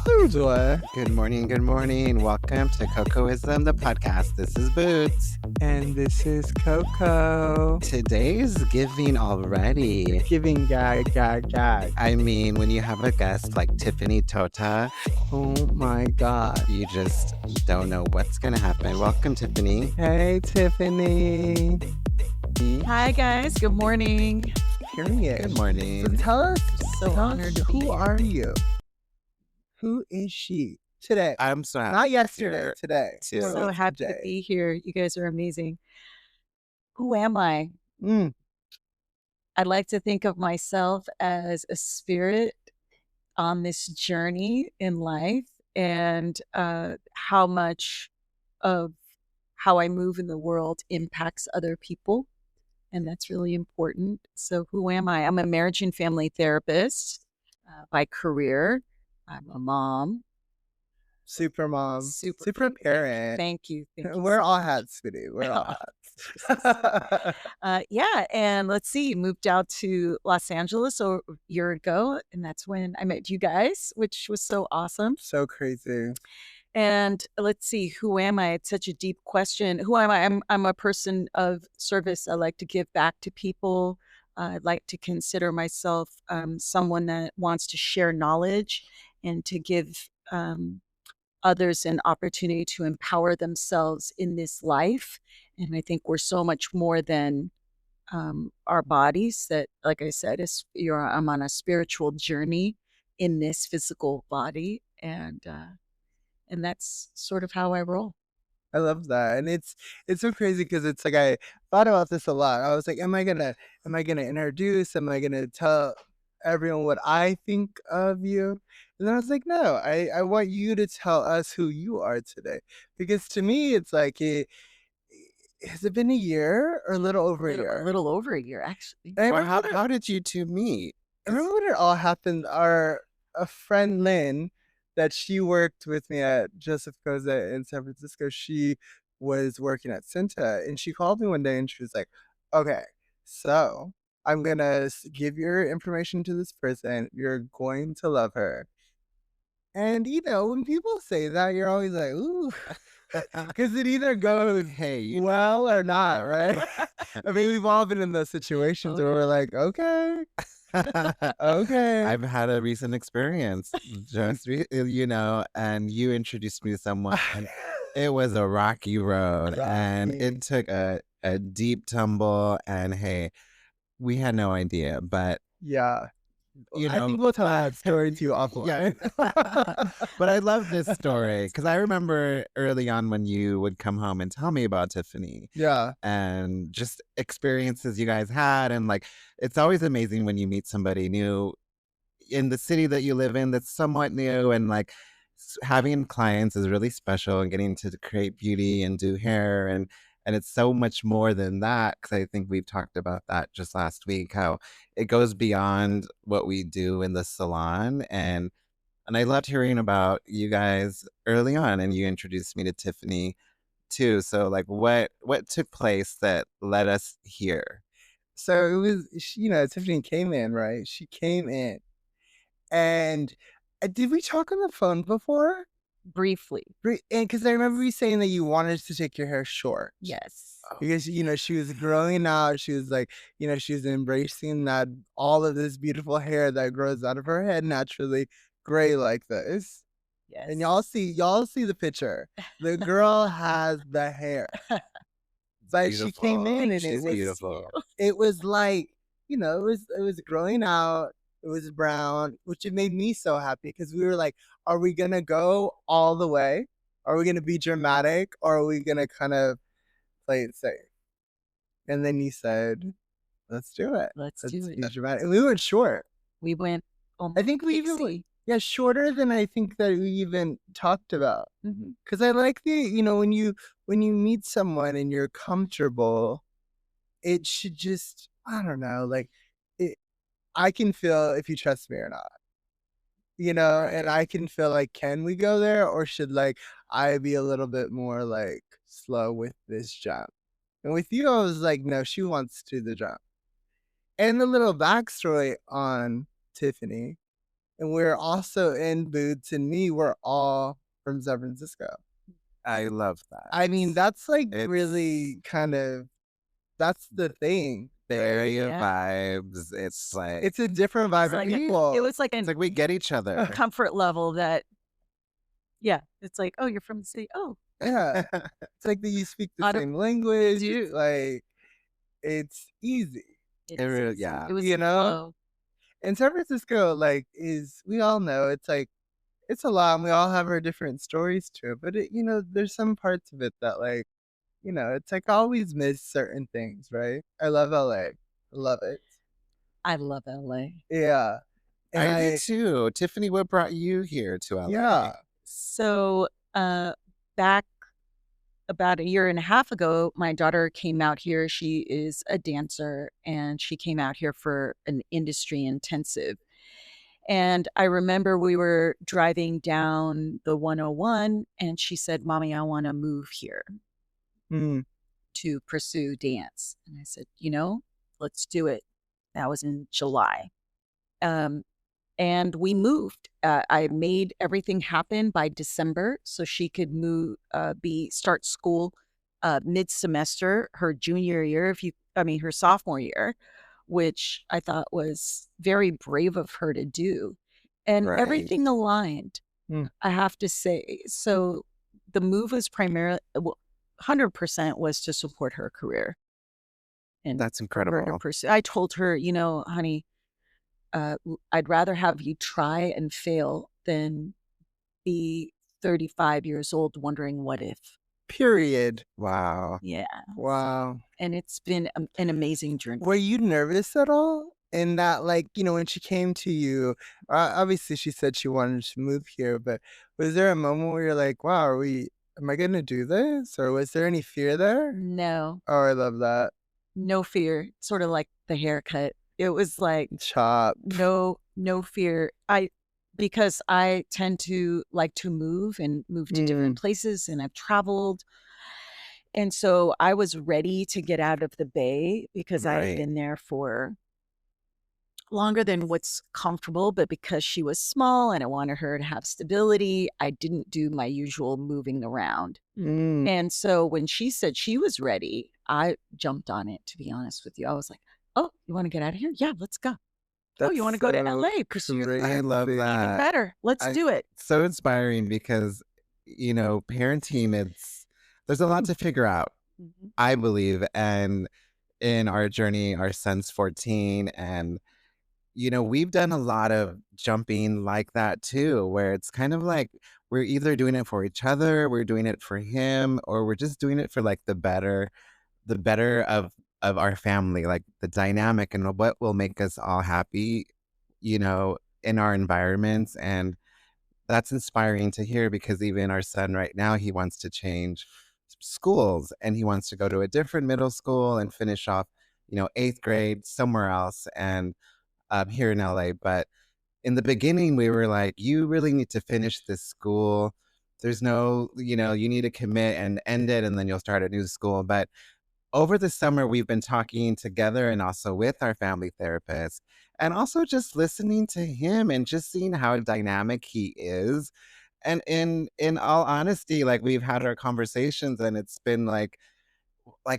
Good morning, good morning. Welcome to Cocoism, the podcast. This is Boots. And this is Coco. Today's giving already. Giving gag. I mean, when you have a guest like Tiffany Totah, Oh my God. you just don't know what's going to happen. Welcome, Tiffany. Hey, Tiffany. Hi, guys. Good morning. Period. Good morning. So tell us, Honored to be who here. are you? Who is she? Today. I'm so happy. Not yesterday, here today. too. So happy to Today. be here. You guys are amazing. Who am I? Mm, I like to think of myself as a spirit on this journey in life, and how much of how I move in the world impacts other people. And that's really important. So who am I? I'm a marriage and family therapist by career. I'm a mom. super mom. Super parent. Thank you. We're all hats, sweetie. We're all hats. Yeah, and let's see, moved out to Los Angeles a year ago, and that's when I met you guys, which was so awesome. So crazy. And let's see, who am I? It's such a deep question. Who am I? I'm a person of service. I like to give back to people. I like to consider myself someone that wants to share knowledge and to give others an opportunity to empower themselves in this life. And I think we're so much more than our bodies. That, like I said, I'm on a spiritual journey in this physical body, and that's sort of how I roll. I love that. And it's so crazy because it's like I thought about this a lot. I was like, am I gonna introduce? Am I gonna tell everyone what I think of you? And then I was like, no, I want you to tell us who you are today. Because to me, it's like has it been a year or a little over a year? A little over a year, actually. And I Well, remember, how did you two meet? I remember when it all happened. A friend Lynn, that she worked with me at Joseph Koza in San Francisco. She was working at Cinta, and she called me one day and she was like, "Okay, so I'm gonna give your information to this person. You're going to love her." And when people say that, you're always like, "Ooh," because it either goes Hey, well or not, right? I mean, we've all been in those situations where we're like, "Okay, okay." I've had a recent experience, and you introduced me to someone, and it was a rocky road, and Rocky. it took a deep tumble, and hey, we had no idea, but Yeah. you I know, think we'll tell that story to you offline. but I love this story because I remember early on when you would come home and tell me about Tiffany Yeah. and just experiences you guys had, and like it's always amazing when you meet somebody new in the city that you live in that's somewhat new, and like having clients is really special, and getting to create beauty and do hair, and it's so much more than that, because I think we've talked about that just last week, how it goes beyond what we do in the salon. And I loved hearing about you guys early on, and you introduced me to Tiffany too. So like what took place that led us here? So it was, Tiffany came in, right? She came in. And did we talk on the phone before? Briefly. And because I remember you saying that you wanted to take your hair short. Yes. Because, she was growing out. She was like, she was embracing that all of this beautiful hair that grows out of her head naturally, gray like this. Yes. And y'all see the picture. The girl has the hair. But she came in and She's beautiful. it was like, it was growing out. It was brown, which it made me so happy because we were like, are we going to go all the way? Are we going to be dramatic? Or are we going to kind of play it safe? And then you said, let's do it. Let's do it. Be dramatic. And we went short. We went. I think we even went, shorter than I think that we even talked about. Because I like when you meet someone and you're comfortable, it should just, I don't know, like I can feel if you trust me or not, and I can feel like, can we go there, or should like I be a little bit more like slow with this jump? And with you, I was like, no, she wants to do the jump. And the little backstory on Tiffany and we're also in Boots and me. We're all from San Francisco. I love that. I mean, that's like It's really kind of that's the thing. area Yeah. vibes. It's like It's a different vibe. It's like People, it was like it's a like we get each other. comfort level that, yeah, it's like, oh, you're from the city. Oh, yeah, it's like that you speak the Auto- same language. do. Like it's easy, It's really- easy. yeah. It was you know. flow. And San Francisco, like, is we all know it's like it's a lot, and we all have our different stories to it. But it, there's some parts of it that, like, it's like I always miss certain things, right? I love LA, I love it. I love LA. Yeah, and I do too. Tiffany, what brought you here to LA? yeah. So, back about a year and a half ago, my daughter came out here. She is a dancer, and she came out here for an industry intensive. And I remember we were driving down the 101, and she said, "Mommy, I want to move here Mm. to pursue dance." And I said, let's do it. That was in July. And we moved. I made everything happen by December so she could start school mid-semester, her junior year, her sophomore year, which I thought was very brave of her to do. And Right. everything aligned, Mm. I have to say. So the move was primarily, 100% was to support her career. And That's for her to incredible. pursue. I told her, honey, I'd rather have you try and fail than be 35 years old wondering what if. Period. Wow. Yeah. Wow. And it's been an amazing journey. Were you nervous at all? In that, like, when she came to you, obviously she said she wanted to move here, but was there a moment where you're like, wow, am I going to do this? Or was there any fear there? No, Oh, I love that. no fear. Sort of like the haircut. It was like Chop. no fear. Because I tend to like to move and move to different places, and I've traveled. And so I was ready to get out of the Bay because I had Right. been there for longer than what's comfortable, but because she was small and I wanted her to have stability, I didn't do my usual moving around. Mm. And so when she said she was ready, I jumped on it, to be honest with you. I was like, oh, you want to get out of here? Yeah, let's go. Oh, you want to go to LA? Pursue your career? I love crazy. Even that. better. Let's do it. So inspiring because, parenting, there's a lot to figure out, Mhm. I believe. And in our journey, our son's 14, and we've done a lot of jumping like that too, where it's kind of like we're either doing it for each other, we're doing it for him, or we're just doing it for like the better of our family, like the dynamic and what will make us all happy, in our environments. And that's inspiring to hear because even our son right now, he wants to change schools and he wants to go to a different middle school and finish off, 8th grade somewhere else. And here in LA. But in the beginning, we were like, you really need to finish this school. There's no, you need to commit and end it, and then you'll start a new school. But over the summer, we've been talking together and also with our family therapist, and also just listening to him and just seeing how dynamic he is. And in all honesty, like we've had our conversations, and it's been like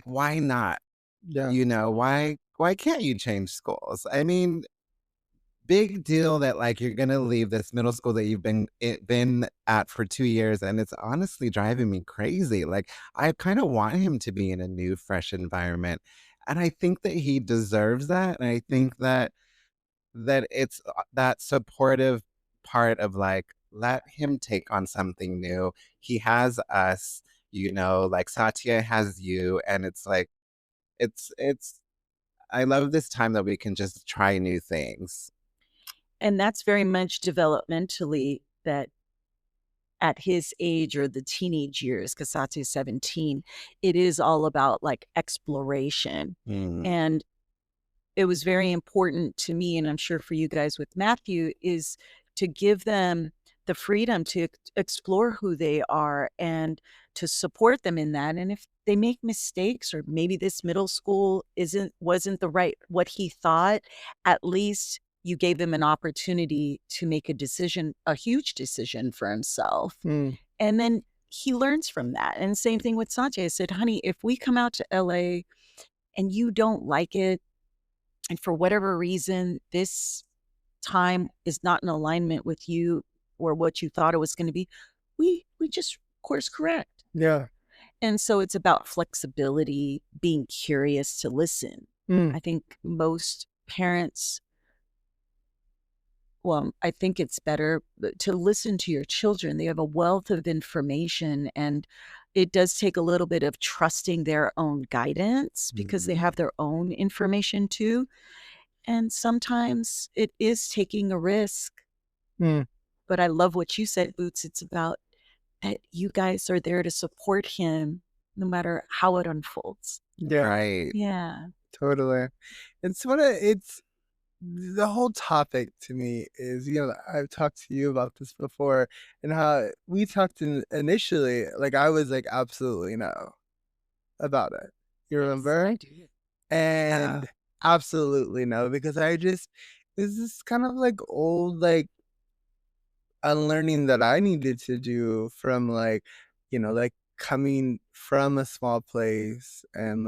why not? Yeah. Why can't you change schools? I mean, big deal that like you're gonna leave this middle school that you've been at for 2 years, and it's honestly driving me crazy. Like I kind of want him to be in a new, fresh environment, and I think that he deserves that. And I think that it's that supportive part of like let him take on something new. He has us, like Satya has you, and it's like it's. I love this time that we can just try new things. And that's very much developmentally that at his age or the teenage years, because Satya is 17, it is all about like exploration. Mm. And it was very important to me, and I'm sure for you guys with Matthew, is to give them the freedom to explore who they are and to support them in that. And if they make mistakes, or maybe this middle school wasn't the right what he thought, at least you gave him an opportunity to make a decision, a huge decision for himself. Mm. And then he learns from that. And same thing with Sanjay. I said, honey, if we come out to LA and you don't like it, and for whatever reason, this time is not in alignment with you or what you thought it was going to be, we just course correct. Yeah. And so it's about flexibility, being curious to listen. Mm. I think most parents, well, I think it's better to listen to your children. They have a wealth of information, and it does take a little bit of trusting their own guidance because they have their own information too. And sometimes it is taking a risk. Mm. But I love what you said, Boots. It's about that you guys are there to support him no matter how it unfolds. Yeah. Right. Yeah. Totally. It's the whole topic to me is, I've talked to you about this before, and how we talked initially, like I was like, absolutely no about it. You remember? I do. And absolutely no, because this is kind of like old, like unlearning that I needed to do from like coming from a small place and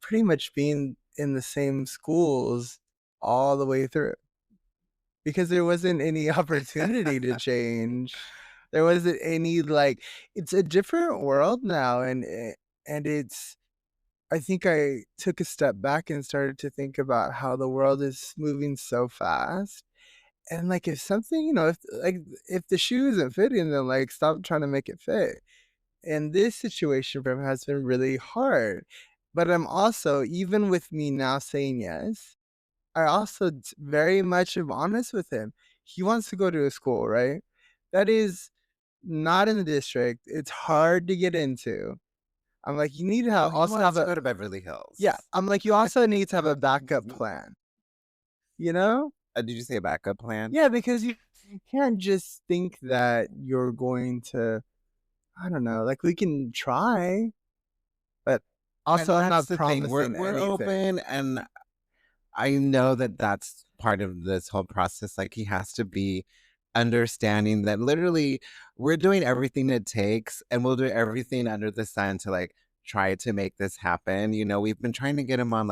pretty much being in the same schools all the way through, because there wasn't any opportunity to change. There wasn't any it's a different world now, and I think I took a step back and started to think about how the world is moving so fast. And if something, if the shoe isn't fitting, then stop trying to make it fit. And this situation for him has been really hard. But I'm also, even with me now saying yes, I also very much am honest with him. He wants to go to a school, right? That is not in the district. It's hard to get into. I'm like, you need to have, He wants to go to Beverly Hills. yeah. I'm like, you also need to have a backup plan, you know? Did you say a backup plan? Yeah, because you can't just think that you're going to, I don't know, we can try, but also I'm not That's the thing. promising We're anything. open, and I know that that's part of this whole process. Like, he has to be understanding that literally we're doing everything it takes, and we'll do everything under the sun to try to make this happen. We've been trying to get him on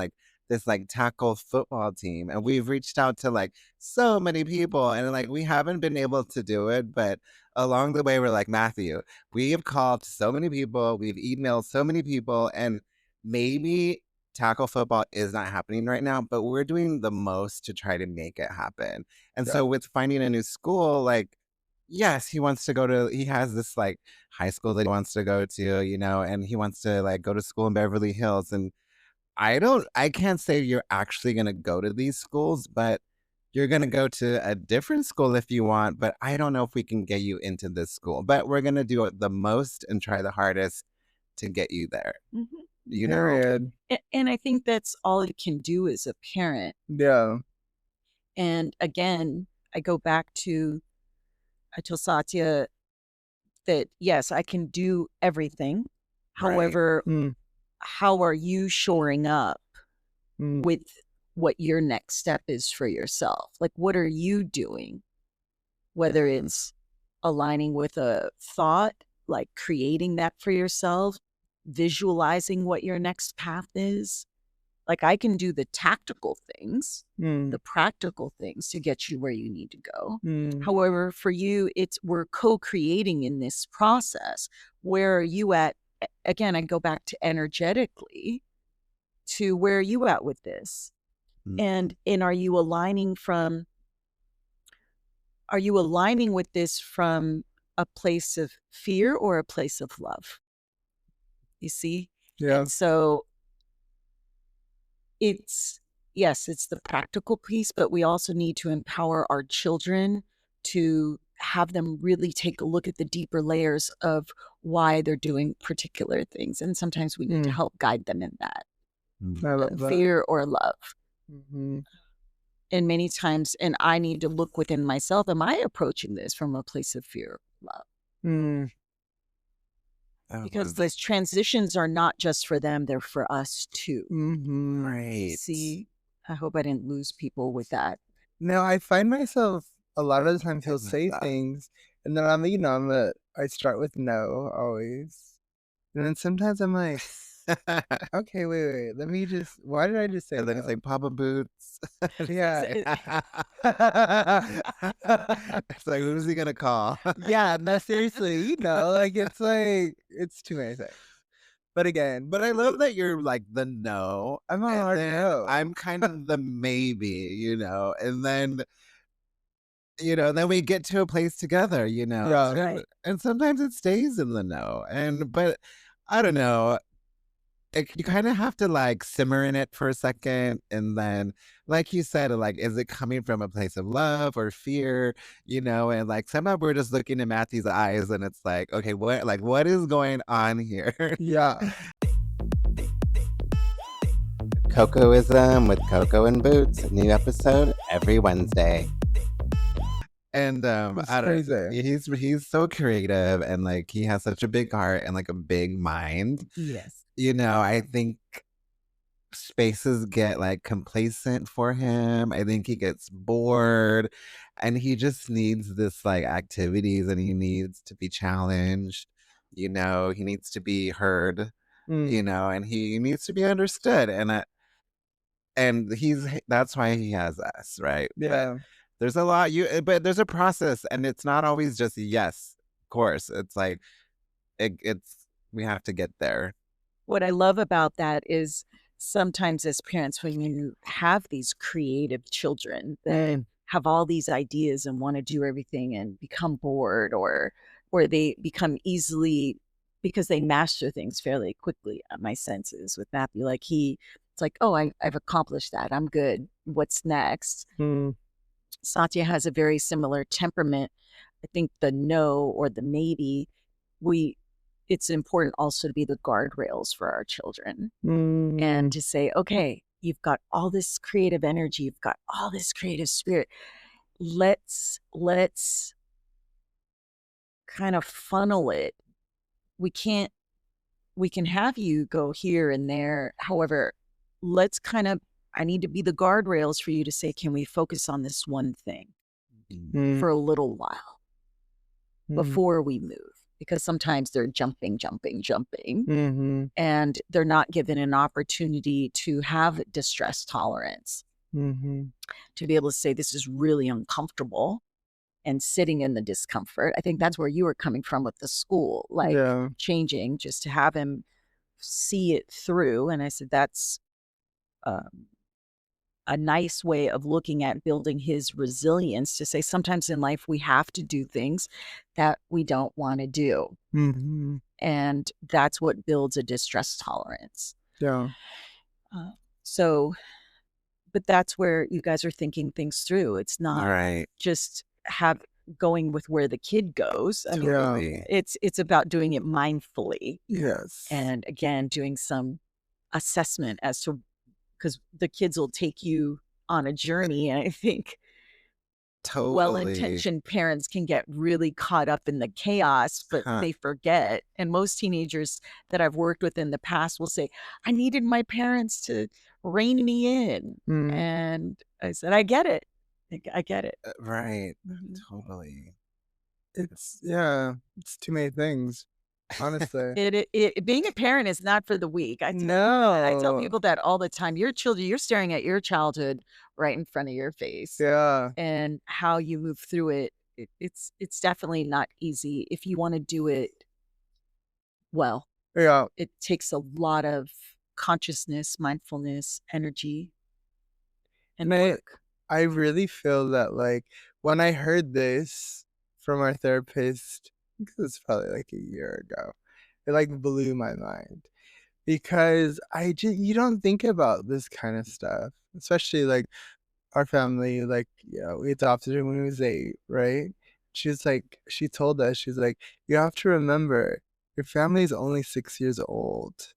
this tackle football team, and we've reached out to so many people, and we haven't been able to do it. But along the way, we're like, Matthew, we have called so many people, we've emailed so many people, and maybe tackle football is not happening right now, but we're doing the most to try to make it happen. And Yeah. so with finding a new school, yes, he wants to he has this high school that he wants to go to, and he wants to go to school in Beverly Hills. And I can't say you're actually going to go to these schools, but you're going to go to a different school if you want. But I don't know if we can get you into this school, but we're going to do it the most and try the hardest to get you there. Mm-hmm. Period. And I think that's all you can do as a parent. Yeah. And again, I go back to, I tell Satya that, yes, I can do everything. Right. However, Mm. how are you shoring up Mm. with what your next step is for yourself? What are you doing? Whether it's aligning with a thought, creating that for yourself, visualizing what your next path is. I can do the tactical things, the practical things to get you where you need to go. However, for you, we're co-creating in this process. Where are you at? Again, I go back to energetically to where are you at with this? And are you aligning with this from a place of fear or a place of love? You see? Yeah. And so it's the practical piece, but we also need to empower our children to have them really take a look at the deeper layers of why they're doing particular things. And sometimes we need to help guide them in that. I love that. Fear or love. Mm-hmm. And many times, and I need to look within myself, am I approaching this from a place of fear or love? Because those transitions are not just for them, they're for us too. Mm-hmm. Right. See, I hope I didn't lose people with that. No, I find myself a lot of the times he'll Goodness, say things, and then I start with no always, and then sometimes I'm like, okay, wait, why did I just say and then it's no? like Papa Boots. Yeah. It's like, who's he gonna call? Yeah, no, seriously, it's too many things. But again, But I love that you're like the no, I'm a and hard then no. I'm kind of the maybe, and then we get to a place together, Yeah. Right. and sometimes it stays in the no, but I don't know. You kind of have to like simmer in it for a second, and then, like you said, like, is it coming from a place of love or fear? And like sometimes we're just looking in Matthew's eyes, and it's like, okay, what is going on here? Yeah. Cocoism with Coco and Boots, new episode every Wednesday. And It's I don't crazy. he's so creative, and like he has such a big heart and like a big mind. Yes. I think spaces get like complacent for him. I think he gets bored, and he just needs this like activities, and he needs to be challenged. He needs to be heard, Mm, and he needs to be understood. And that's why he has us, right? But yeah. there's a lot but there's a process, and it's not always just yes, of course. It's like it's we have to get there. What I love about that is sometimes as parents, when you have these creative children that have all these ideas and want to do everything and become bored or they become easily because they master things fairly quickly, my senses with Matthew. It's like, oh, I've accomplished that. I'm good. What's next? Mm, Satya has a very similar temperament. I think the no or the maybe, we it's important also to be the guardrails for our children and mm, to say, okay, you've got all this creative energy, you've got all this creative spirit. Let's kind of funnel it. We can't we can have you go here and there. However, let's kind of I need to be the guardrails for you to say, can we focus on this one thing mm, for a little while mm, before we move? Because sometimes they're jumping, mhm, and they're not given an opportunity to have distress tolerance, mhm. to be able to say, this is really uncomfortable and sitting in the discomfort. I think that's where you were coming from with the school, like Yeah. changing just to have him see it through. And I said, that's um, a nice way of looking at building his resilience to say sometimes in life we have to do things that we don't want to do. Mhm. And that's what builds a distress tolerance. Yeah. Uh, so, but that's where you guys are thinking things through. It's All not right. just have going with where the kid goes. I mean, Yeah. Totally. it's about doing it mindfully Yes. and again doing some assessment as to because the kids will take you on a journey. And I think Totally. well-intentioned parents can get really caught up in the chaos, but Huh. they forget. And most teenagers that I've worked with in the past will say, I needed my parents to rein me in. Mm. And I said, I get it. I get it. Right. Mhm. Totally. It's too many things, honestly. Being a parent is not for the weak. I tell No. people that all the time. Your children, you're staring at your childhood right in front of your face. Yeah. And how you move through it, it's definitely not easy. If you want to do it well, Yeah. it takes a lot of consciousness, mindfulness, energy, and And work. I really feel that, like, when I heard this from our therapist, I think it was probably like a year ago, it like blew my mind because you don't think about this kind of stuff, especially like our family, like, we adopted him when he was 8, right? She told us, she's like, you have to remember, your family is only 6 years old.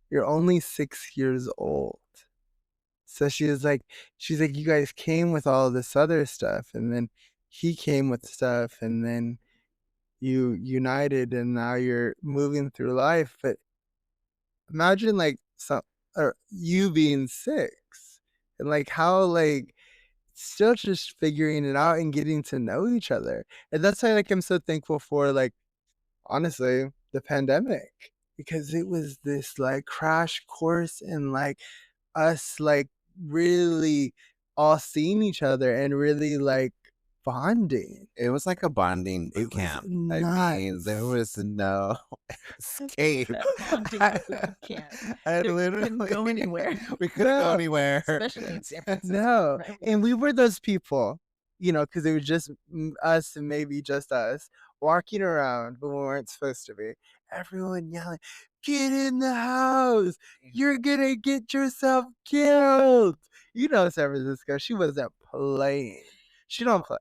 You're only 6 years old. So she's like, you guys came with all this other stuff, and then he came with stuff, and then you united, and now you're moving through life. But imagine like some or you being 6, and like how like still just figuring it out and getting to know each other. And that's why like I'm so thankful for like honestly the pandemic, because it was this like crash course in like us like really all seeing each other and really like bonding. It was like a bonding boot It was camp. I mean, there nuts. was no escape. That bonding boot camp. I You literally couldn't go anywhere, we couldn't go No. anywhere. especially in San Francisco. No, right? and we were those people, you know, because it was just us and maybe just us walking around when we weren't supposed to be. Everyone yelling, "Get in the house! You're gonna get yourself killed!" You know, San Francisco. She wasn't playing. She don't play.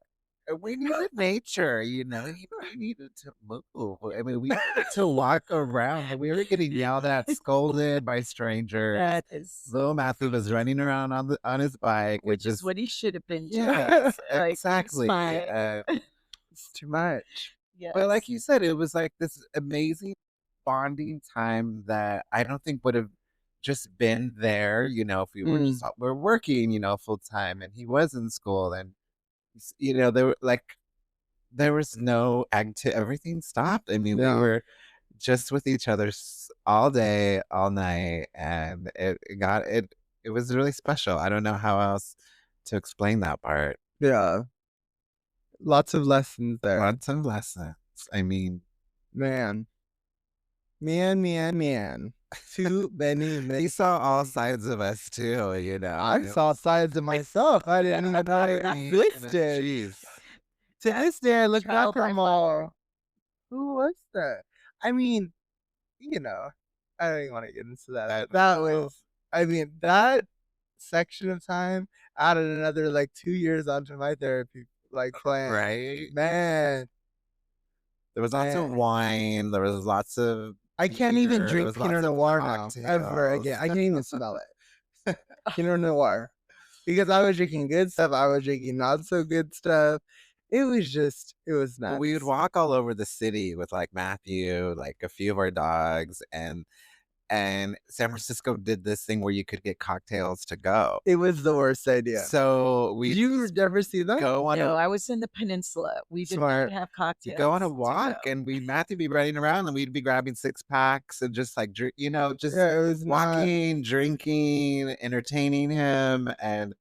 We needed nature, you know. We needed to move. I mean, we needed to walk around. Like, we were getting yelled at, scolded by strangers. That is, Little Matthew was running around on his bike. which is what he should have been doing. Yeah, Like, exactly. fine. It's too much. Yes. But like you said, it was like this amazing bonding time that I don't think would have just been there, you know, if we were just we're working, you know, full time, and he was in school, and you know, there was no everything stopped. I mean, we Yeah. were just with each other all day, all night, and it was really special. I don't know how else to explain that part. Yeah. Lots of lessons there. Lots of lessons. I mean, Man. Too many. he saw all sides of us too, you know. I saw sides of myself. I didn't even know it existed. Jeez. To this day, I look Trial back by on all. Who was that? I mean, you know, I don't even want to get into that. That was, I mean, that section of time added another like 2 years onto my therapy like plan. Right? Man, There was lots of Man. wine. There was lots of I can't even beer, there drink was Pinot lots of Noir now ever cocktails. again. I can't even smell it. Pinot Noir, because I was drinking good stuff. I was drinking not so good stuff. It was nuts. But we would walk all over the city with like Matthew, like a few of our dogs, and San Francisco did this thing where you could get cocktails to go. It was the worst idea. So we Did you ever see that? go on No, a I was in the peninsula. We did Smart. not have you cocktails. go on a to walk, go. and Matthew be running around, and we'd be grabbing 6-packs and just like you know, just Yeah, it was not. walking, drinking, entertaining him, and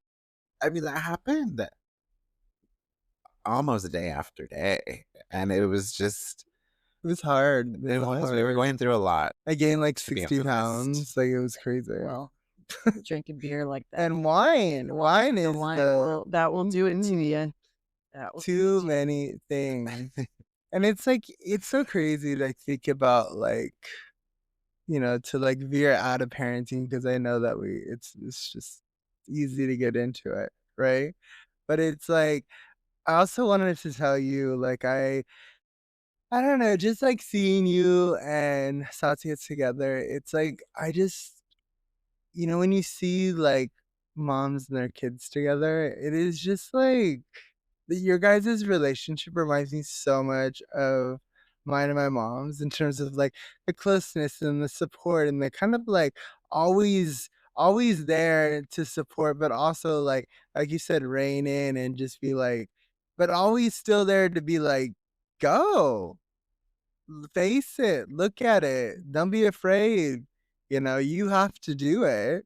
I mean that happened almost day after day, and it was just It was hard. it was we were going through a lot. I gained like to be 60 honest. pounds. Like it was crazy. Well, drinking beer like that. And wine. Wine The is wine the that will do it to you. That will too many things. And it's like, it's so crazy to think about like, you know, to like veer out of parenting, because I know that it's just easy to get into it, right? But it's like, I also wanted to tell you, like, I don't know, just like seeing you and Satya together, it's like, I just, you know, when you see like moms and their kids together, it is just like your guys' relationship reminds me so much of mine and my mom's in terms of like the closeness and the support and the kind of like always there to support, but also like you said, rein in and just be like, but always still there to be like, go, face it, look at it, don't be afraid. You know, you have to do it.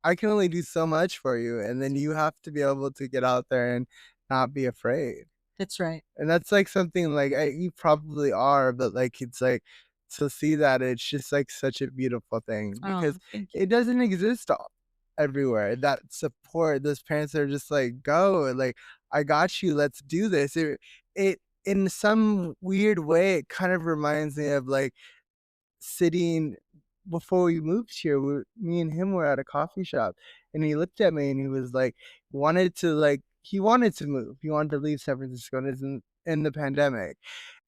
I can only do so much for you, and then you have to be able to get out there and not be afraid. That's right. And that's like something like you probably are, but like it's like to see that it's just like such a beautiful thing, because Thank you. it doesn't exist everywhere. That support, those parents are just like, go, like, I got you, let's do this. It in some weird way, it kind of reminds me of like sitting before we moved here. Me and him were at a coffee shop, and he looked at me and he was like, he wanted to move. He wanted to leave San Francisco, and it's in the pandemic.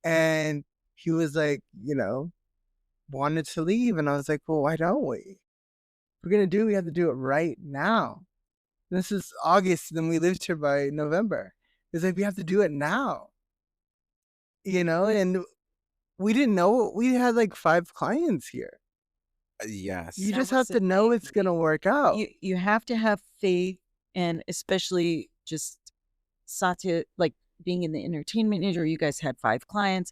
And he was like, you know, wanted to leave. And I was like, well, why don't we? If we're going to do it, we have to do it right now. This is August, and then we lived here by November. It's like, we have to do it now. You know, and we didn't know, we had like 5 clients here. Yes. You That just was have the to know thing. it's going to work out. You have to have faith, and especially just Satya, like being in the entertainment industry, you guys had 5 clients.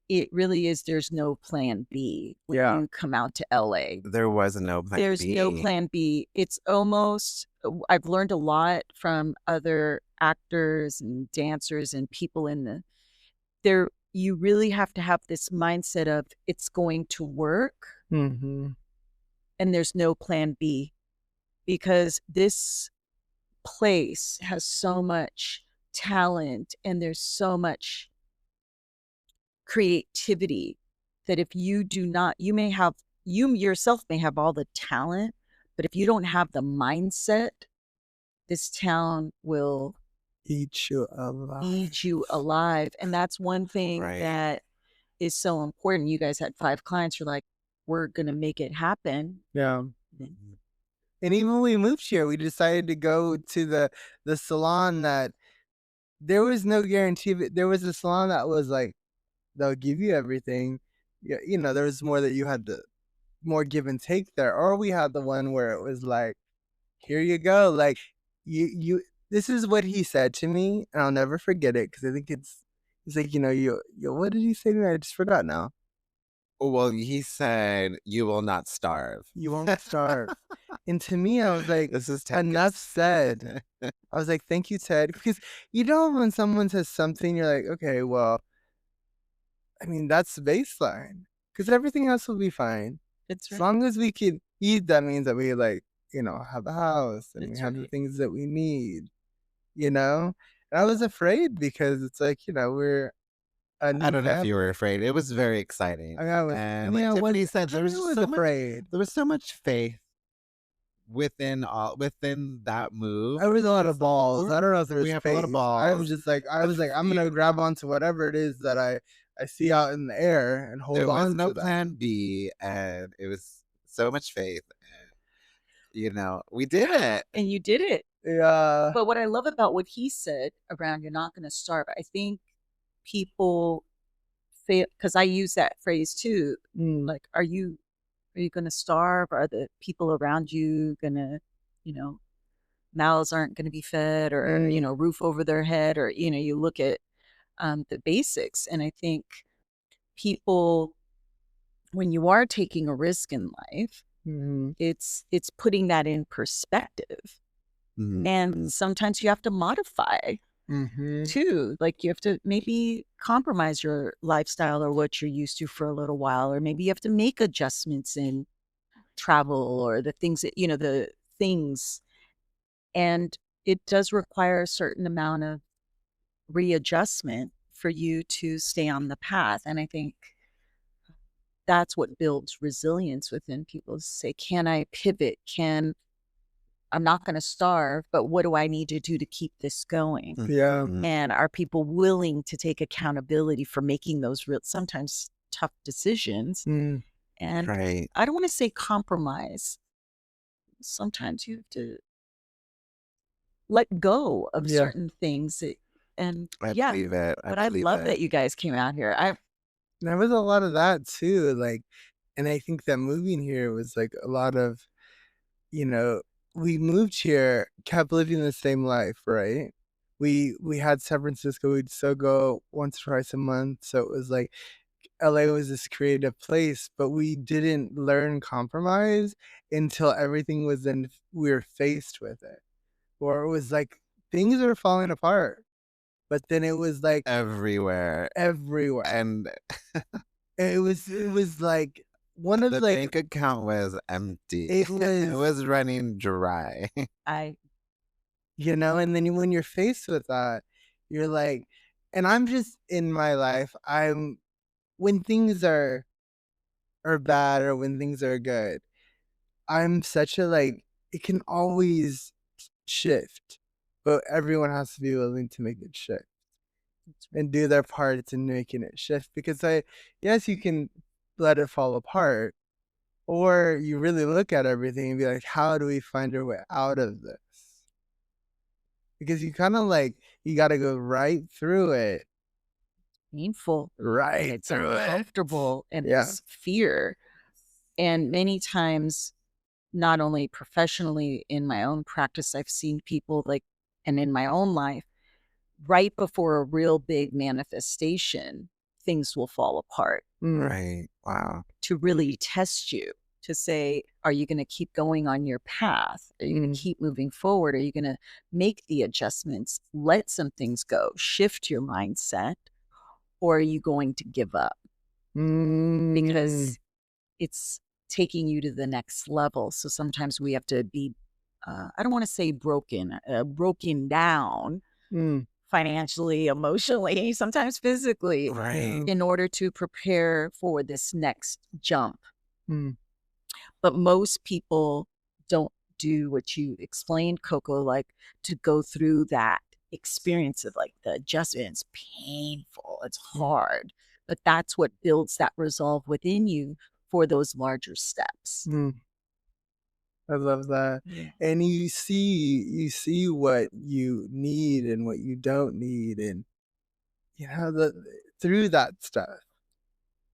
It really is, there's no plan B when you come out to LA. There was no plan There's B. no plan B. It's almost, I've learned a lot from other actors and dancers and people in the, there, you really have to have this mindset of it's going to work and there's no plan B, because this place has so much talent and there's so much creativity that if you do not, you may have, you yourself may have all the talent, but if you don't have the mindset, this town will eat you alive. And that's one thing that is so important. You guys had 5 clients. You're like, we're going to make it happen. Yeah. And even when we moved here, we decided to go to the salon that there was no guarantee. There was a salon that was like, they'll give you everything. Yeah, you know, there was more that you had to, more give and take there. Or we had the one where it was like, here you go. Like, this is what he said to me, and I'll never forget it, because I think he's like, you know, you, what did he say to me? I just forgot now. Well, he said, you will not starve. You won't starve. And to me, I was like, This is enough said. I was like, thank you, Ted. Because you know, when someone says something, you're like, okay, well, I mean, that's the baseline. Because everything else will be fine. It's As long as we can eat, that means that we, like, you know, have a house and we have the things that we need, you know? And I was afraid because it's like, you know, we're a new I don't know if family. you were afraid. It was very exciting. And like Tiffany said, there was so much faith within that move. There was a lot of balls. I don't know if there was We have a lot of faith. balls. I was just like, I'm gonna grab onto whatever it is that I see out in the air and hold There on. was no to that. plan B, and it was so much faith. And, you know, we did it. And you did it. Yeah. But what I love about what he said around you're not going to starve, I think people fail, because I use that phrase too. Like, are you going to starve? Are the people around you going to, you know, mouths aren't going to be fed, or, you know, roof over their head, or, you know, you look at the basics. And I think people, when you are taking a risk in life, it's putting that in perspective. And sometimes you have to modify too. Like, you have to maybe compromise your lifestyle or what you're used to for a little while, or maybe you have to make adjustments in travel or the things that, you know, the things. And it does require a certain amount of readjustment for you to stay on the path. And I think that's what builds resilience within people, to say, can I pivot? I'm not going to starve, but what do I need to do to keep this going? Yeah. And are people willing to take accountability for making those real, sometimes tough decisions? And I don't want to say compromise. Sometimes you have to let go of certain things. And I believe it. But I love that you guys came out here. There was a lot of that too. Like, and I think that moving here was like a lot of, you know, we moved here, kept living the same life, right? We had San Francisco, we'd still go once or twice a month. So it was like LA was this creative place, but we didn't learn compromise until everything was then we were faced with it. Or it was like things are falling apart. But then it was like everywhere. And it was like one of the like bank account was empty. It was running dry. You know, and then when you're faced with that, you're like, and I'm just in my life, when things are bad or when things are good, I'm such a like, it can always shift, but everyone has to be willing to make it shift and do their parts in making it shift. Because yes, you can let it fall apart, or you really look at everything and be like, how do we find our way out of this? Because you kind of like, you got to go right through it. Painful. Right. It's uncomfortable, and it's fear. And many times, not only professionally in my own practice, I've seen people like and in my own life, right before a real big manifestation, things will fall apart. Right. Wow. To really test you, to say, are you going to keep going on your path? Are you going to keep moving forward? Are you going to make the adjustments, let some things go, shift your mindset? Or are you going to give up? Because it's taking you to the next level. So sometimes we have to be, I don't want to say broken down financially, emotionally, sometimes physically, Right. in order to prepare for this next jump. But most people don't do what you explained, Coco, like to go through that experience of like the adjustment. It's painful, it's hard, but that's what builds that resolve within you for those larger steps. I love that. Yeah. And you see what you need and what you don't need, and through that stuff.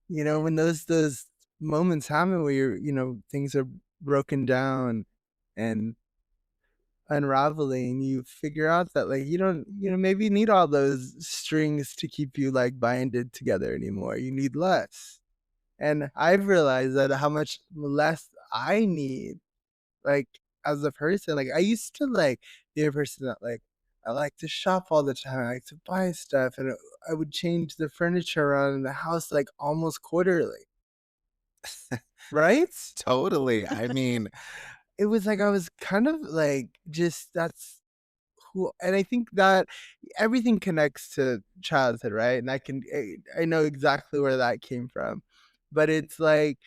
When those moments happen where things are broken down and unraveling, you figure out that like you don't maybe need all those strings to keep you like binded together anymore. You need less. And I've realized that how much less I need, like, as a person. Like, I used to like be a person that like I like to shop all the time. I like to buy stuff, and I would change the furniture around in the house like almost quarterly. Right? Totally. I mean, It was like I was kind of like just that's who, and I think that everything connects to childhood, right? And I know exactly where that came from, but it's like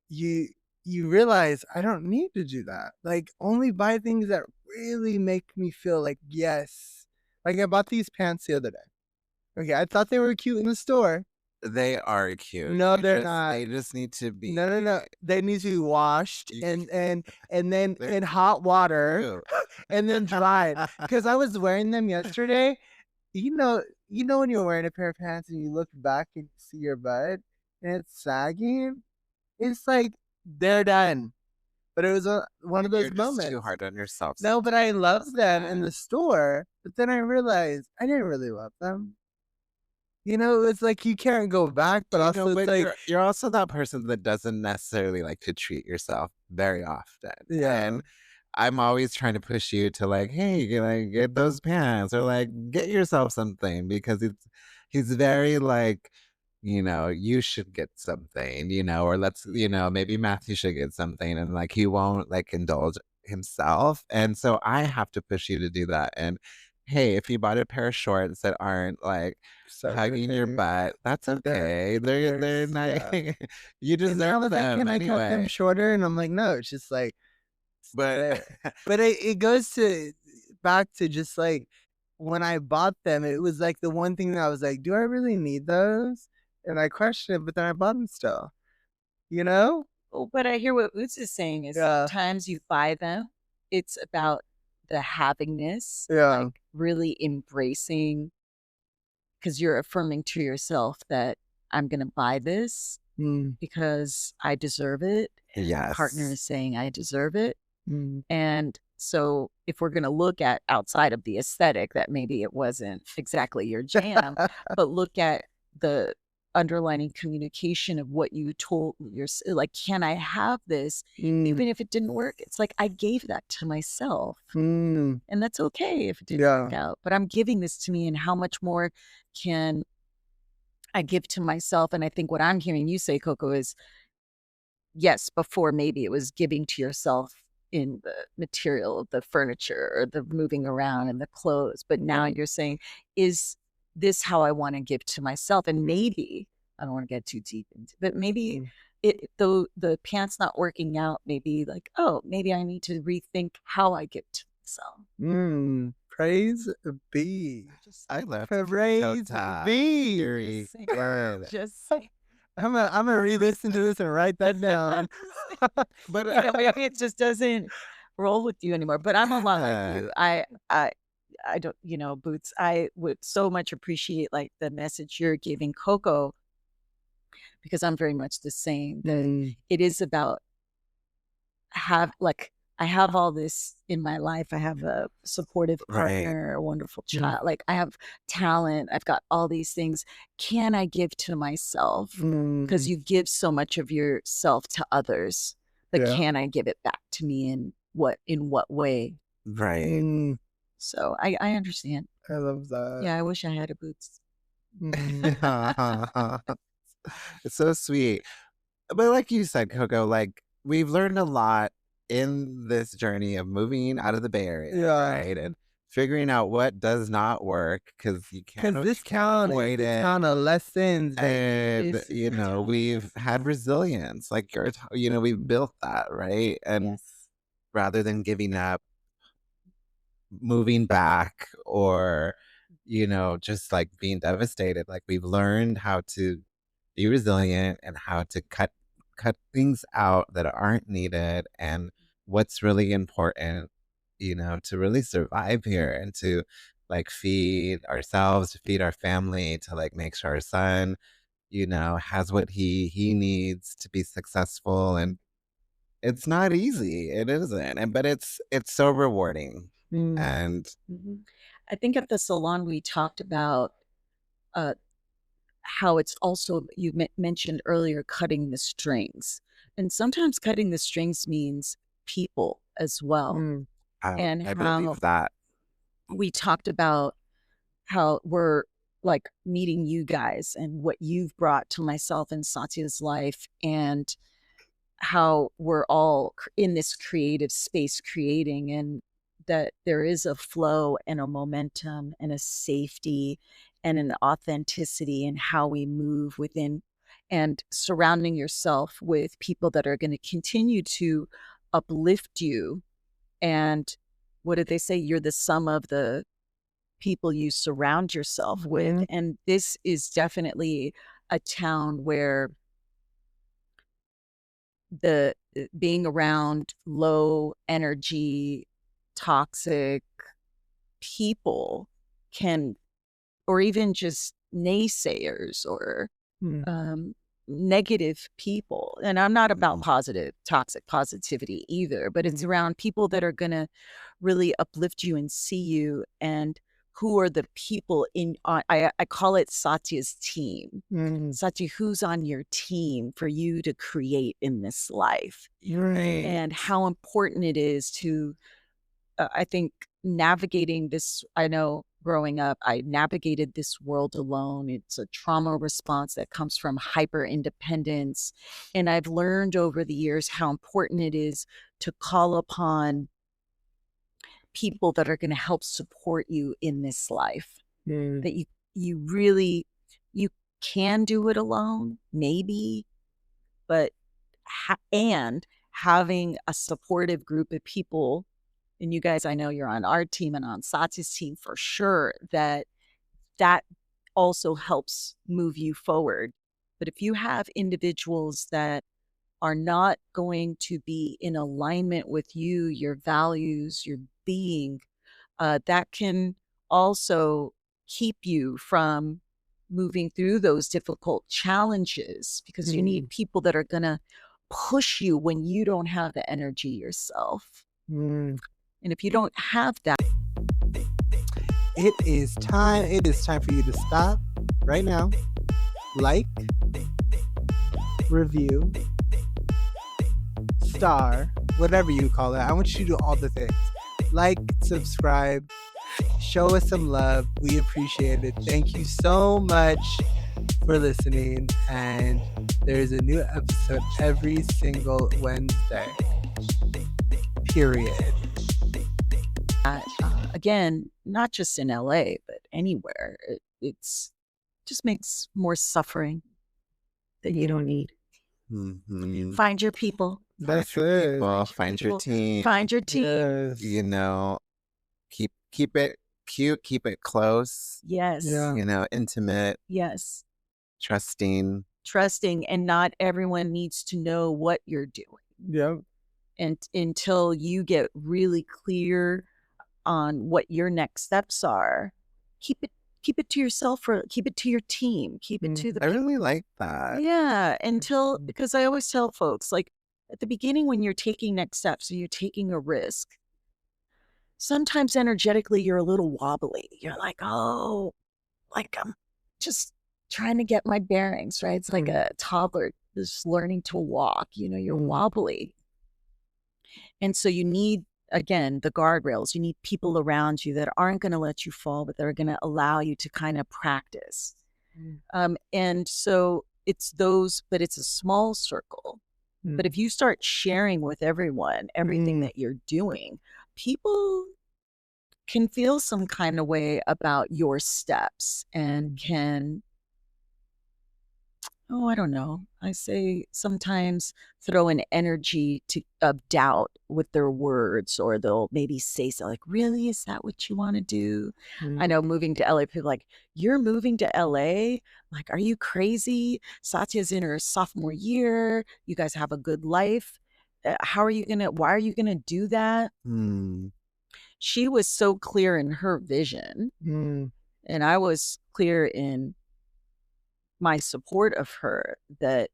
you realize I don't need to do that. Like, only buy things that really make me feel like yes. Like, I bought these pants the other day. Okay, I thought they were cute in the store. they are cute. No, they're not. They just need to be. No. They need to be washed and then They're in hot water cute. and then dried. Because I was wearing them yesterday. When you're wearing a pair of pants and you look back and see your butt and it's sagging, it's like they're done. But it was one of You're those just moments. too hard on yourself. No, but I loved them in that. the store. But then I realized I didn't really love them. It's like you can't go back, but also but it's like, you're also that person that doesn't necessarily like to treat yourself very often. yeah. And I'm always trying to push you to like, hey, like get those pants or like get yourself something because he's very like, you should get something, or let's, maybe Matthew should get something and like he won't like indulge himself. And so I have to push you to do that. And hey, if you bought a pair of shorts that aren't like So hugging your irritating. butt, that's okay. They're not. Yeah. You And now deserve that them can I cut them anyway. shorter? And I'm like, no, it's just like But there. But it goes back to just like when I bought them, it was like the one thing that I was like, do I really need those? And I questioned it, but then I bought them still. You know? Oh, but I hear what Boots is saying is Yeah. sometimes you buy them, it's about the havingness, Yeah. like really embracing, because you're affirming to yourself that I'm going to buy this because I deserve it. And yes, partner is saying I deserve it. Mm. And so if we're going to look at outside of the aesthetic, that maybe it wasn't exactly your jam, but look at the underlining communication of what you told like, can I have this? Even if it didn't work, it's like I gave that to myself. And that's okay if it didn't work out. But I'm giving this to me, and how much more can I give to myself? And I think what I'm hearing you say, Coco, is yes, before maybe it was giving to yourself in the material of the furniture or the moving around and the clothes. But now you're saying, is this how I want to give to myself? And maybe, I don't want to get too deep into, but maybe though the pants not working out, maybe like, oh, maybe I need to rethink how I give to myself. Praise be. I love Praise Totah. be. Just saying. I'm gonna re-listen to this and write that down. But it just doesn't roll with you anymore. But I'm a lot like you. I don't, Boots, I would so much appreciate like the message you're giving Coco, because I'm very much the same. That it is about I have all this in my life. I have a supportive Right. partner, a wonderful child. Like I have talent. I've got all these things. Can I give to myself? Because you give so much of yourself to others, but Yeah. can I give it back to me in what way? Right. So I understand. I love that. Yeah, I wish I had a boots. It's so sweet. But like you said, Coco, like we've learned a lot in this journey of moving out of the Bay Area, Yeah. right? And figuring out what does not work because you Because can't this town, avoid this it. town of lessons, baby. And This is you the know, town. we've had resilience, like we've built that, right? And Yes. rather than giving up, moving back, or just like being devastated, like we've learned how to be resilient and how to cut things out that aren't needed, and what's really important, to really survive here, and to like feed ourselves, to feed our family, to like make sure our son, has what he needs to be successful. And it's not easy. It isn't. But it's so rewarding. And I think at the salon we talked about uh, how it's also, you mentioned earlier, cutting the strings. And sometimes cutting the strings means people as well. And I how believe that. we talked about how we're like meeting you guys and what you've brought to myself and Satya's life, and how we're all in this creative space creating, and that there is a flow and a momentum and a safety and an authenticity in how we move within, and surrounding yourself with people that are going to continue to uplift you. And what did they say? You're the sum of the people you surround yourself with. And this is definitely a town where the being around low energy, toxic people can, or even just naysayers or negative people. And I'm not about toxic positivity either, but it's around people that are going to really uplift you and see you, and who are the people in, I call it Satya's team. Satya, who's on your team for you to create in this life? Right. And how important it is to, I think, navigating this. I know growing up, I navigated this world alone. It's a trauma response that comes from hyper independence. And I've learned over the years how important it is to call upon people that are going to help support you in this life. That you really, you can do it alone, maybe, but and having a supportive group of people, and you guys, I know you're on our team and on Satya's team for sure, that also helps move you forward. But if you have individuals that are not going to be in alignment with you, your values, your being, that can also keep you from moving through those difficult challenges, because you need people that are going to push you when you don't have the energy yourself. And if you don't have that, it is time for you to stop right now, like, review, star, whatever you call it. I want you to do all the things. Like, subscribe, show us some love. We appreciate it. Thank you so much for listening. And there's a new episode every single Wednesday. Period. Again, not just in LA, but anywhere, it's just makes more suffering that you don't need. Find your people. That's it. Well, find your team. Find your team. Yes. Keep it cute, keep it close. Yes. Yeah. Intimate. Yes. Trusting, and not everyone needs to know what you're doing. Yep. And until you get really clear on what your next steps are, keep it to yourself, or keep it to your team, keep it to the I really like that. yeah, until, because I always tell folks, like, at the beginning when you're taking next steps, so you're taking a risk, sometimes energetically you're a little wobbly. You're like, oh, like I'm just trying to get my bearings, right? It's like a toddler just learning to walk, you're wobbly. And so you need, again, the guardrails. You need people around you that aren't going to let you fall, but they're going to allow you to kind of practice. And so it's those, but it's a small circle. But if you start sharing with everyone everything that you're doing, people can feel some kind of way about your steps and can, I don't know. I say sometimes throw an energy of doubt with their words, or they'll maybe say so like, really, is that what you want to do? I know moving to LA, people are like, you're moving to LA? Like, are you crazy? Satya's in her sophomore year. You guys have a good life. Why are you going to do that? She was so clear in her vision, and I was clear in my support of her that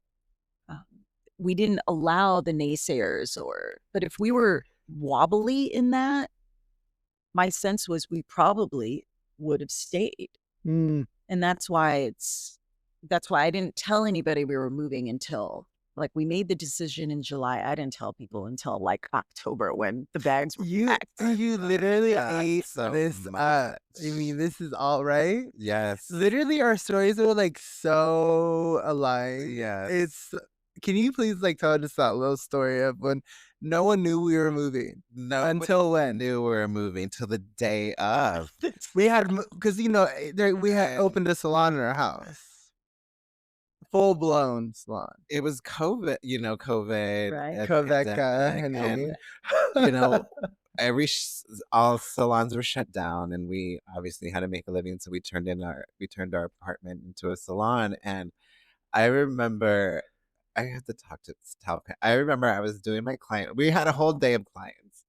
we didn't allow the naysayers, but if we were wobbly in that, my sense was we probably would have stayed. And that's why I didn't tell anybody we were moving until, like, we made the decision in July. I didn't tell people until like October when the bags were packed. You literally ate so this much. I mean, this is all right. Yes. Literally, our stories are like so aligned. Yes. Can you please like tell us that little story of when no one knew we were moving? No, until when? Knew we were moving till the day of. We had, because we had opened a salon in our house. Full blown salon. It was COVID, COVID. Right. And all salons were shut down, and we obviously had to make a living. So we turned our apartment into a salon. And I remember, I have to tell. I remember I was doing my client. We had a whole day of clients,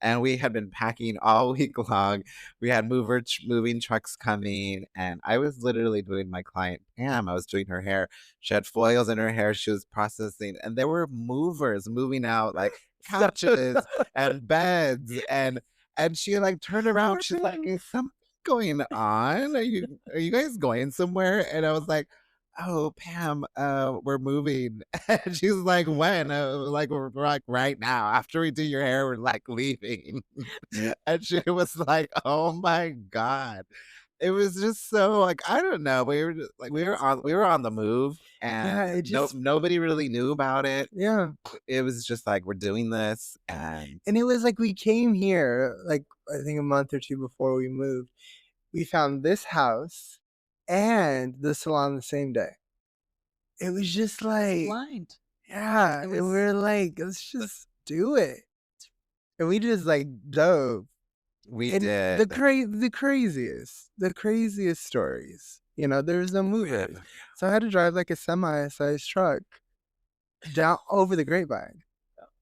and we had been packing all week long. We had moving trucks coming, and I was literally doing my client Pam. I was doing her hair. She had foils in her hair. She was processing, and there were movers moving out like couches and beds, and she like turned around. She's like, "Is something going on? Are you guys going somewhere?" And I was like, "Oh, Pam, we're moving." And she's like, "When?" Like, we're like, "Right now. After we do your hair, we're like leaving." And she was like, "Oh my God." It was just so like, I don't know. We were just, like, we were on the move, and nobody really knew about it. Yeah. It was just like, we're doing this, and it was like we came here like I think a month or two before we moved. We found this house and the salon the same day. It was just like Blind. Yeah, and we're like, let's just do it. And we just like dove. We and did. the craziest stories. There was no movie. So I had to drive like a semi-sized truck down over the Grapevine.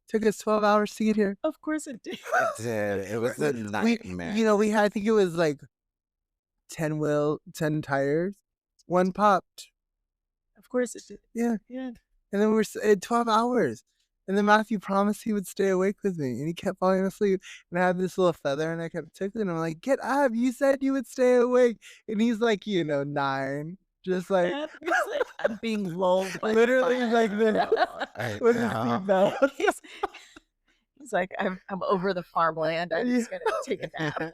Took us 12 hours to get here. Of course it did. It did. It was a nightmare. We had, I think it was like 10 tires. One popped. Of course it did. Yeah. Yeah. And then we're at 12 hours. And then Matthew promised he would stay awake with me. And he kept falling asleep. And I had this little feather and I kept tickling him. I'm like, get up. You said you would stay awake. And he's like, 9. Just like, I'm being lulled by literally like this. With his seatbelt. He's like, I'm over the farmland. I'm just going to take a nap.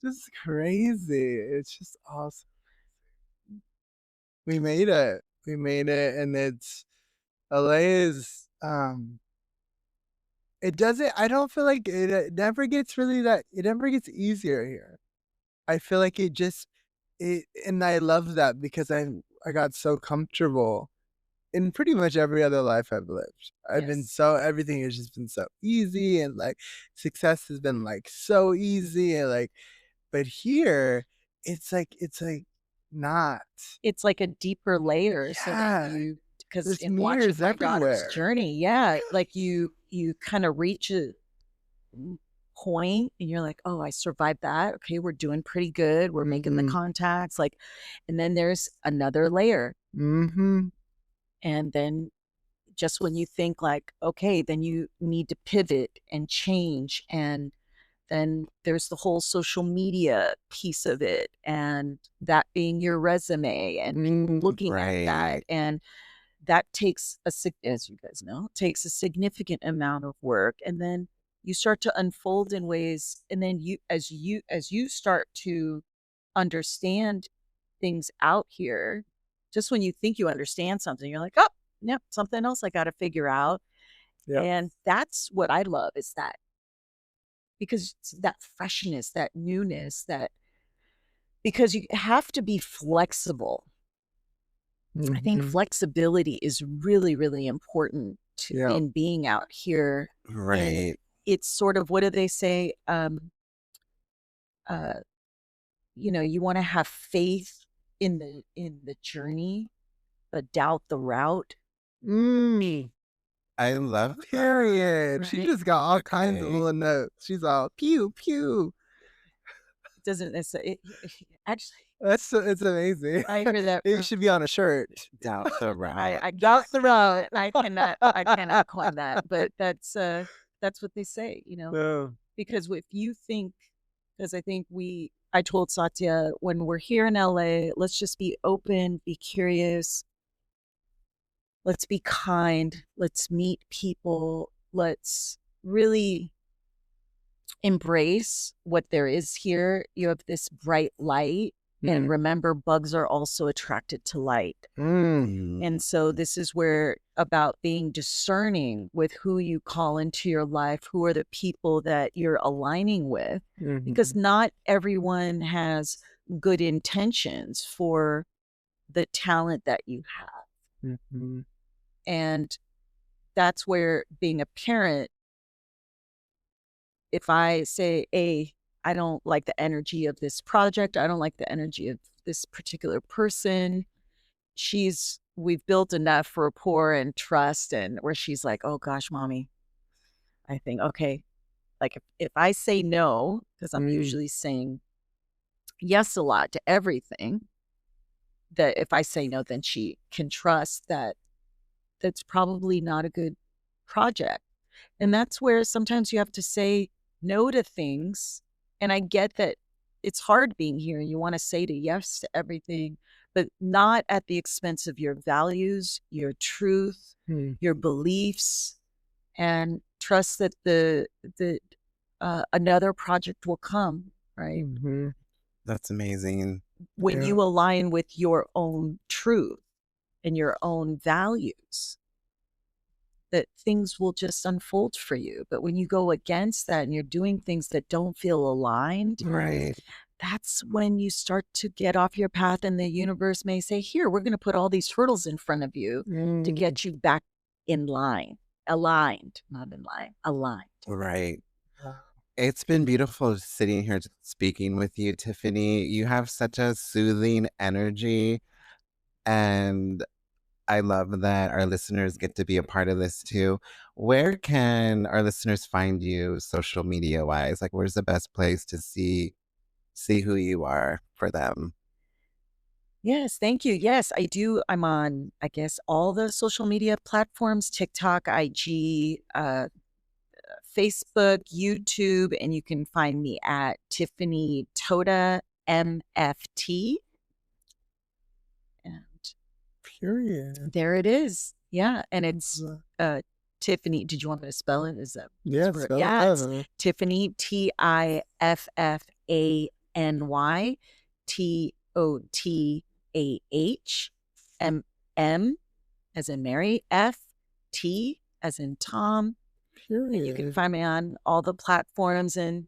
Just crazy. It's just awesome. We made it. And it's LA is it doesn't, I don't feel like it never gets easier here. I feel like and I love that because I got so comfortable in pretty much every other life I've lived. Everything has just been so easy, and like success has been like so easy, and like, but here it's like not. It's like a deeper layer. Yeah. So because there's in watching mirrors my daughter's everywhere. journey, like you kind of reach a point and you're like, oh, I survived that. Okay, we're doing pretty good. We're making the contacts. And then there's another layer. Mm-hmm. And then just when you think like, okay, then you need to pivot and change. And then there's the whole social media piece of it, and that being your resume and looking at that. And that takes as you guys know, takes a significant amount of work. And then you start to unfold in ways, and then as you start to understand things out here, just when you think you understand something, you're like, oh, yep, something else I got to figure out. Yeah. And that's what I love, is that, because it's that freshness, that newness, that, because you have to be flexible. I think flexibility is really, really important in being out here. And Right. it's sort of, what do they say? You want to have faith in the journey, but doubt the route. I love that. Period. She Right? just got all kinds of Okay. little notes. She's all pew pew. It doesn't necessarily. Actually, It's amazing. I hear that. It should be on a shirt. Doubt the route. I doubt the route. I cannot coin that, but that's what they say. No. Because if you think, because I told Satya, when we're here in LA, let's just be open, be curious. Let's be kind. Let's meet people. Let's really embrace what there is here. You have this bright light. And remember, bugs are also attracted to light. And so this is where, about being discerning with who you call into your life, who are the people that you're aligning with, because not everyone has good intentions for the talent that you have. And that's where, being a parent, if I say, I don't like the energy of this project, I don't like the energy of this particular person, we've built enough rapport and trust, and where she's like, oh gosh, mommy, I think, okay, like if I say no, because I'm usually saying yes a lot to everything, that if I say no, then she can trust that that's probably not a good project. And that's where sometimes you have to say no to things. And I get that it's hard being here and you want to say yes to everything, but not at the expense of your values, your truth, your beliefs, and trust that the another project will come, right? That's amazing. When you align with your own truth and your own values, that things will just unfold for you. But when you go against that and you're doing things that don't feel aligned, Right. that's when you start to get off your path, and the universe may say, here, we're going to put all these hurdles in front of you to get you back in line, aligned, not in line, aligned. Right. It's been beautiful sitting here speaking with you, Tiffany. You have such a soothing energy, and I love that our listeners get to be a part of this too. Where can our listeners find you social media wise? Like, where's the best place to see who you are for them? Yes, thank you. Yes, I do. I'm on, I guess, all the social media platforms: TikTok, IG, Facebook, YouTube, and you can find me at Tiffany Totah MFT. And Period. there it is. Yeah, and it's Tiffany. Did you want me to spell it? Is that It's Tiffany, TIFFANY TOTAHMM as in Mary, FT as in Tom. And you can find me on all the platforms, and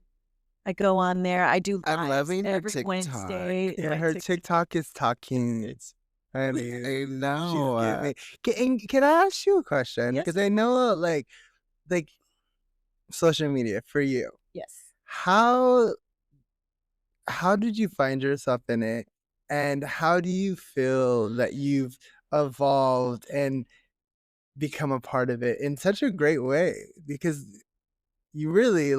I go on there. I do I'm lives loving her every TikTok. Wednesday. Yeah, My her TikTok is talking. I She's know. getting me. Can I ask you a question? Yes. Because I know, like social media for you. Yes. How did you find yourself in it, and how do you feel that you've evolved and become a part of it in such a great way? Because you really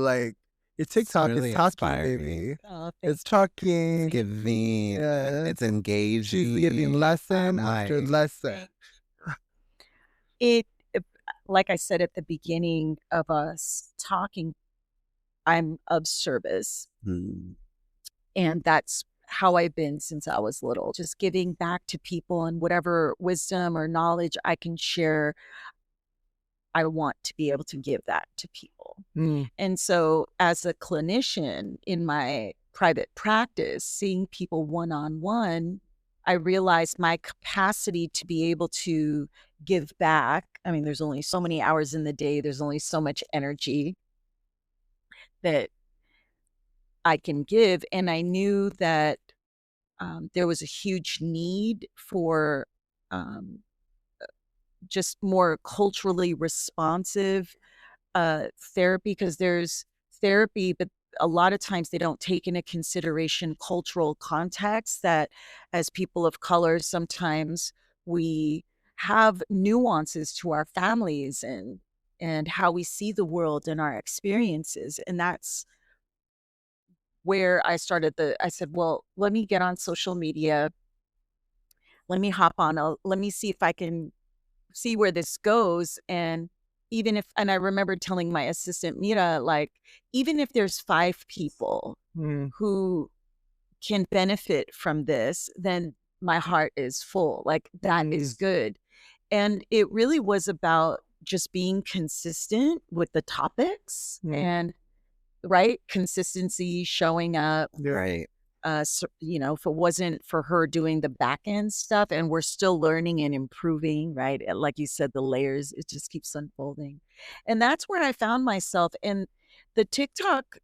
your TikTok really is talking, inspiring. baby. Oh, It's talking. It's giving. It's engaging. She's giving lesson after Like, lesson. it like I said at the beginning of us talking, I'm of service. Mm. And that's how I've been since I was little, just giving back to people, and whatever wisdom or knowledge I can share, I want to be able to give that to people. Mm. And so as a clinician in my private practice, seeing people one-on-one, I realized my capacity to be able to give back. I mean, there's only so many hours in the day. There's only so much energy that I can give. And I knew that there was a huge need for um, just more culturally responsive therapy, because there's therapy, but a lot of times they don't take into consideration cultural context, that as people of color, sometimes we have nuances to our families and how we see the world and our experiences. And that's where I said, well, let me get on social media. Let me hop on, let me see if I can see where this goes. And and I remember telling my assistant, Mira, like, even if there's 5 people Mm. who can benefit from this, then my heart is full. Like, that is good. And it really was about just being consistent with the topics Mm. and, right, consistency, showing up. Yeah. Right. So, if it wasn't for her doing the back end stuff, and we're still learning and improving, right? Like you said, the layers, it just keeps unfolding. And that's where I found myself. And the TikTok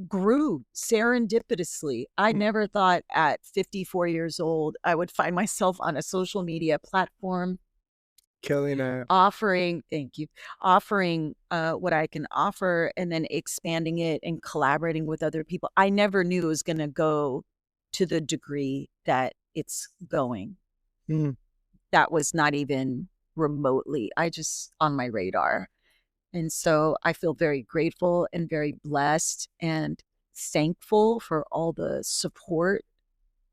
grew serendipitously. I never thought at 54 years old I would find myself on a social media platform Killing it. thank you, offering what I can offer, and then expanding it and collaborating with other people. I never knew it was going to go to the degree that it's going. Mm. That was not even remotely, on my radar. And so I feel very grateful and very blessed and thankful for all the support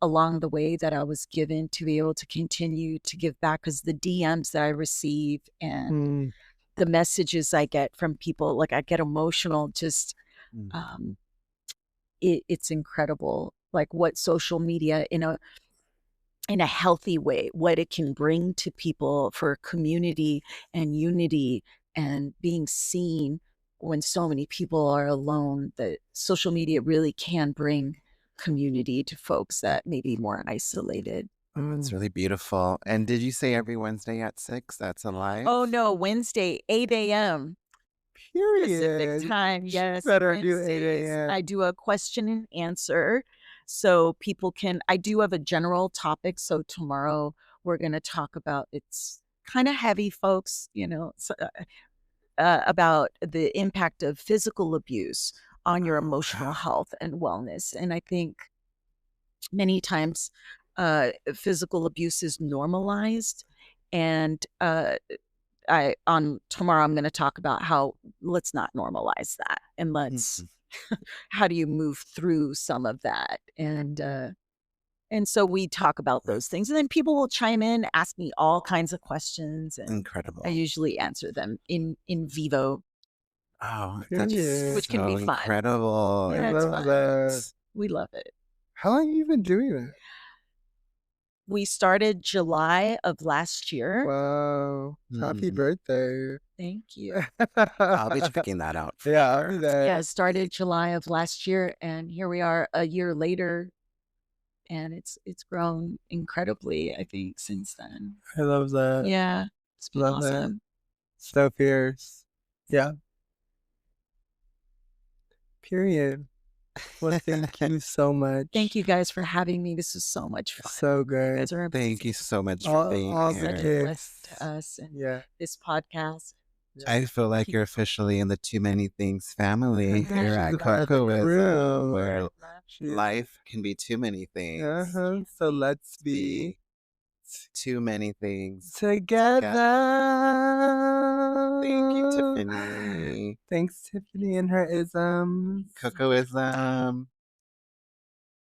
along the way that I was given to be able to continue to give back, because the DMs that I receive and Mm. the messages I get from people, like, I get emotional, just Mm. it's incredible, like, what social media in a healthy way, what it can bring to people for community and unity and being seen when so many people are alone. That social media really can bring community to folks that may be more isolated. It's really beautiful. And did you say every Wednesday at 6? That's alive? Oh no, Wednesday, 8 a.m. Pacific Period. time. She Yes, better do 8 Wednesdays. a.m. I do a question and answer. So people I do have a general topic. So tomorrow we're going to talk about, it's kind of heavy, folks, about the impact of physical abuse on your emotional health and wellness. And I think many times physical abuse is normalized. And on tomorrow, I'm going to talk about how let's not normalize that, and let's how do you move through some of that, and so we talk about those things, and then people will chime in, ask me all kinds of questions, and Incredible. I usually answer them in vivo, Oh, Period. that's which can so be fun. incredible. Yeah, I it's love fun. that. We love it. How long have you been doing it? We started July of last year. Wow. Happy Mhm. birthday. Thank you. I'll be checking that out for Yeah, I'll sure. be there. Yeah, it started July of last year, and here we are a year later, and it's grown incredibly, I think, since then. I love that. Yeah, it's been Love it. awesome. So fierce. Yeah. Period. Well, thank you so much. Thank you guys for having me. This was so much fun. So You good. guys are amazing. Thank you so much for All being the Such a here. blessing kids. to us and Yeah. this podcast. I feel like you're officially in the Too Many Things family She's here at a part of the Cocoism, crew. where She's- life can be too many things. So let's be Too many things. together. Thank you, Tiffany. Thanks, Tiffany and her isms. Cocoism.